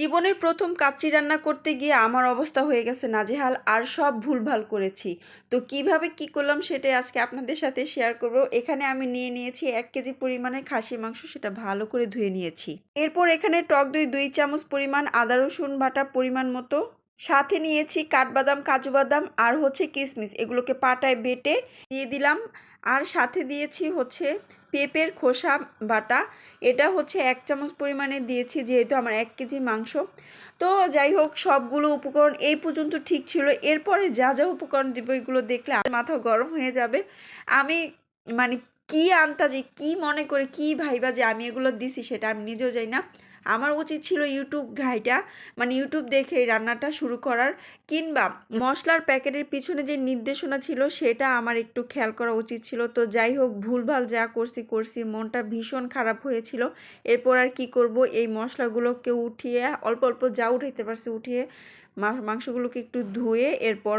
জীবনের প্রথম কাচ্চি রান্না করতে গিয়ে আমার অবস্থা হয়ে গেছে নাজেহাল আর সব ভুলভাল করেছি। তো কিভাবে কি করলাম সেটাই আজকে আপনাদের সাথে শেয়ার করব। এখানে আমি নিয়ে নিয়েছি 1 কেজি পরিমাণে খাসির মাংস, সেটা ভালো করে ধুয়ে নিয়েছি। এরপর এখানে টক দই 2 চামচ পরিমাণ, আদা রসুন বাটা পরিমাণ মতো, সাথে নিয়েছি কাঠবাদাম, কাজু বাদাম আর কিশমিশ, এগুলোকে পাটায় বেটে দিয়ে দিলাম। আর সাথে দিয়েছি পেঁপের খোসা বাটা, এটা 1 চামচ পরিমাণে দিয়েছি যেহেতু আমার 1 কেজি মাংস। তো যাই হোক, সবগুলো উপকরণ এই পর্যন্ত ঠিক ছিল। এরপরে যা যা উপকরণ দিব এগুলো দেখলে মাথা গরম হয়ে যাবে। আমি মানে কি আন্তাজে কি মনে করে কি ভাইবা যে আমি এগুলো দিছি সেটা আমি নিজেও জানি না। আমার উচিত ছিল ইউটিউব ঘাইটা ইউটিউব দেখে এই রান্নাটা শুরু করার, কিংবা মশলার প্যাকেটের পিছনে যে নির্দেশনা ছিল সেটা আমার একটু খেয়াল করা উচিত ছিল। তো যাই হোক, ভুলভাল যা করছি, মনটা ভীষণ খারাপ হয়েছিল। এরপর আর কি করব, এই মশলাগুলোকে উঠিয়ে অল্প অল্প যা উঠাইতে পারছি উঠিয়ে মাংসগুলোকে একটু ধুয়ে এরপর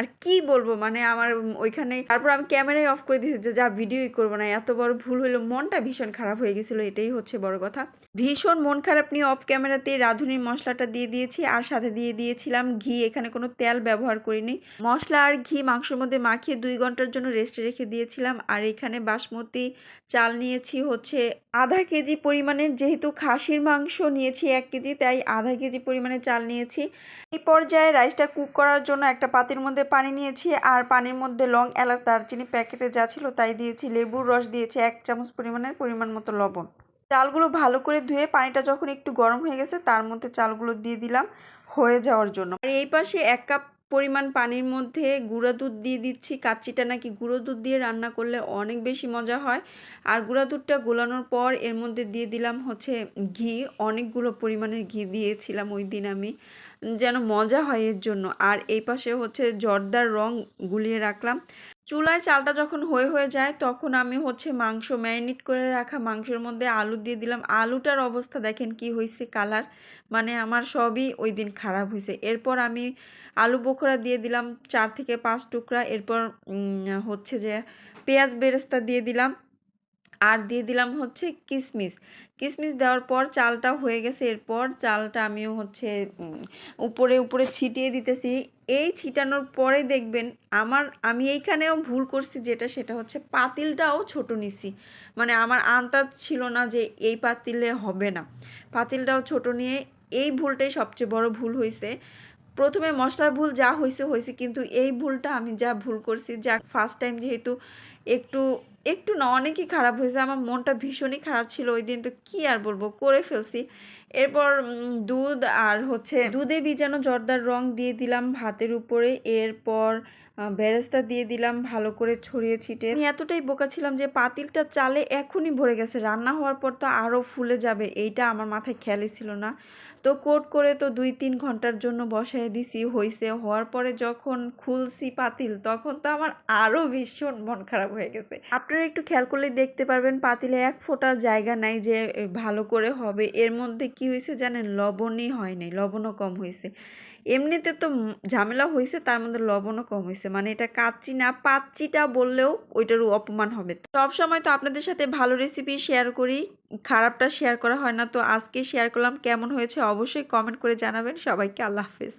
আর কি বলবো, আমার ওইখানে তারপর আমি ক্যামেরাই অফ করে দিয়েছি যে যা ভিডিওই করবো না, এত বড় ভুল হইলো। মনটা ভীষণ খারাপ হয়ে গেছিলো, এটাই হচ্ছে বড় কথা। ভীষণ মন খারাপ নিয়ে অফ ক্যামেরাতেই রাঁধুনির মশলাটা দিয়ে দিয়েছি আর সাথে দিয়ে দিয়েছিলাম ঘি। এখানে কোনো তেল ব্যবহার করিনি। মশলা আর ঘি মাংসের মধ্যে মাখিয়ে 2 ঘন্টার জন্য রেস্টে রেখে দিয়েছিলাম। আর এখানে বাসমতি চাল নিয়েছি আধা কেজি পরিমাণের, যেহেতু খাসির মাংস নিয়েছি 1 কেজি, তাই আধা কেজি পরিমাণে চাল নিয়েছি। এই পর্যায়ে রাইসটা কুক করার জন্য একটা পাতির মধ্যে পানি নিয়েছি আর পানির মধ্যে লং, এলাচ, দারচিনি প্যাকেটে যা ছিল তাই দিয়েছি। লেবুর রস দিয়েছি 1 চামচ পরিমাণ মতো, লবণ। চালগুলো ভালো করে ধুয়ে পানিটা যখন একটু গরম হয়ে গেছে তার মধ্যে চালগুলো দিয়ে দিলাম হয়ে যাওয়ার জন্য। আর এই পাশে 1 কাপ পরিমাণ পানির মধ্যে গুঁড়া দুধ দিয়ে দিচ্ছি। কাচ্চিটা নাকি গুঁড়ো দুধ দিয়ে রান্না করলে অনেক বেশি মজা হয়। আর গুঁড়া দুধটা গোলানোর পর এর মধ্যে দিয়ে দিলাম ঘি। অনেকগুলো পরিমাণের ঘি দিয়েছিলাম ওই দিন আমি, যেন মজা হয় এর জন্য। আর এই পাশে জর্দার রং গুলিয়ে রাখলাম। চুলায় চালটা যখন হয়ে যায় তখন আমি মাংস ম্যারিনেট করে রাখা মাংসের মধ্যে আলু দিয়ে দিলাম। আলুটার অবস্থা দেখেন কি হয়েছে, কালার আমার সবই ওই দিন খারাপ হয়েছে। এরপর আমি আলু বোখরা দিয়ে দিলাম 4 থেকে 5 টুকরা। এরপর যে পেঁয়াজ বেরেস্তা দিয়ে দিলাম আর দিয়ে দিলাম কিশমিশ। কিশমিশ দেওয়ার পর চালটা হয়ে গেছে। এরপর চালটা আমিও উপরে উপরে ছিটিয়ে দিতেছি। এই ছিটানোর পরে দেখবেন আমি এইখানেও ভুল করছি, সেটা পাতিলটাও ছোট নিছি। আমার আন্দাজ ছিল না যে এই পাতিলে হবে না, পাতিলটাও ছোট নিয়ে এই ভুলটাই সবচেয়ে বড় ভুল হয়েছে। প্রথমে মশলার ভুল যা হয়েছে, কিন্তু এই ভুলটা আমি যা ভুল করছি, যা ফার্স্ট টাইম যেহেতু একটু একটু না অনেকই খারাপ হয়েছে। আমার মনটা ভীষণই খারাপ ছিল ওই দিন, তো কি আর বলবো, করে ফেলছি। এরপর দুধ আর দুধে ভিজানো জর্দার রং দিয়ে দিলাম ভাতের উপরে। এরপর বেরেস্তা দিয়ে দিলাম ভালো করে ছড়িয়ে ছিটিয়ে। আমি এতটাই বোকা ছিলাম যে পাতিলটা চালে এখনই ভরে গেছে, রান্না হওয়ার পর তো আরও ফুলে যাবে, এইটা আমার মাথায় খেয়ালই ছিল না। তো কোট করে তো 2-3 ঘন্টার জন্য বসায় দিছি। হওয়ার পরে যখন খুলছি পাতিল তখন তো আমার আরও ভীষণ মন খারাপ হয়ে গেছে। আপনারা একটু খেয়াল করলে দেখতে পারবেন পাতিলে 1 ফোঁটা জায়গা নাই যে ভালো করে হবে। এর মধ্যে কি হয়েছে জানেন, লবণই হয় নাই, লবণও কম হয়েছে। এমনিতে তো ঝামেলা হয়েছে, তার মধ্যে লবণও কম হয়েছে। এটা কাচ্চি না পাচ্চিটা বললেও ওইটারও অপমান হবে। সব সময় তো আপনাদের সাথে ভালো রেসিপি শেয়ার করি, খারাপটা শেয়ার করা হয় না। তো আজকে শেয়ার করলাম, কেমন হয়েছে অবশ্যই কমেন্ট করে জানাবেন। সবাইকে আল্লাহ হাফেজ।